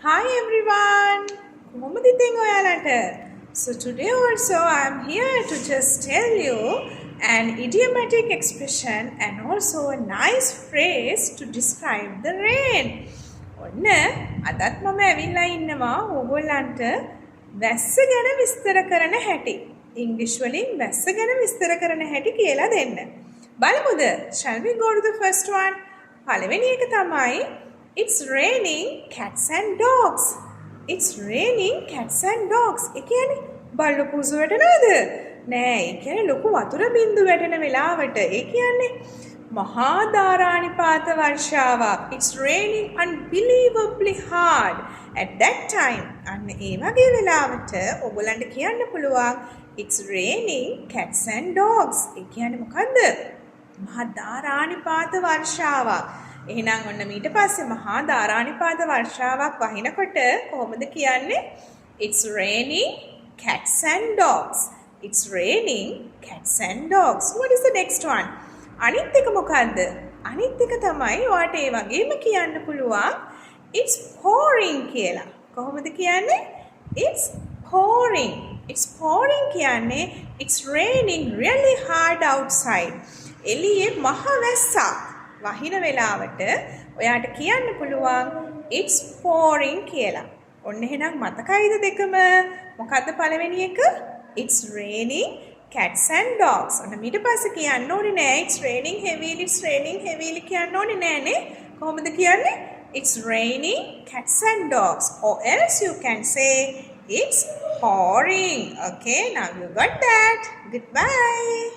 Hi everyone! කොහොමද ඉතින් ඔයාලට? So today also I am here to just tell you an idiomatic expression and also a nice phrase to describe the rain. ඔන්න අදත් මම ඇවිල්ලා ඉන්නවා ඕගොල්ලන්ට වැස්ස ගැන විස්තර කරන හැටි. ඉංග්‍රීසි වලින් වැස්ස ගැන විස්තර කරන හැටි කියලා දෙන්න. බලමුද? Shall we go to the first one? පළවෙනි එක තමයි It's raining cats and dogs. It's raining cats and dogs. ඒ කියන්නේ බල්ලෝ පුසු වැටෙනවද? නෑ, ඒ කියන්නේ ලොකු වතුර බින්දු වැටෙන වෙලාවට. ඒ කියන්නේ මහා ධාරානිපාත වර්ෂාවක්. It's raining unbelievably hard at that time. අන්න ඒ වගේ වෙලාවට ඔයගොල්ලන්ට කියන්න පුළුවන් It's raining cats and dogs. ඒ කියන්නේ මොකද්ද? මහා ධාරානිපාත වර්ෂාවක්. එහෙනම් ඔන්න ඊට පස්සේ මහා ධාරානිපාත වර්ෂාවක් වහිනකොට කොහොමද කියන්නේ? It's raining cats and dogs. It's raining cats and dogs. What is the next one? අනිත් එක මොකද්ද? අනිත් එක තමයි ඔයාට ඒ වගේම කියන්න පුළුවන් It's pouring කියලා. කොහොමද කියන්නේ? It's pouring. It's pouring කියන්නේ It's raining really hard outside. එළියේ මහ වැස්සක් වහින වෙලාවට ඔයාට කියන්න පුළුවන් It's pouring කියලා. ඔන්න එහෙනම් මතකයිද දෙකම? මොකද්ද පළවෙනි එක? It's raining cats and dogs. ඔන්න ඊට පස්සේ කියන්න ඕනේ නෑ It's raining heavily, it's raining heavily කියන්න ඕනේ නෑනේ. කොහොමද කියන්නේ? It's raining cats and dogs. Or else you can say It's pouring. Okay, now you got that. Goodbye.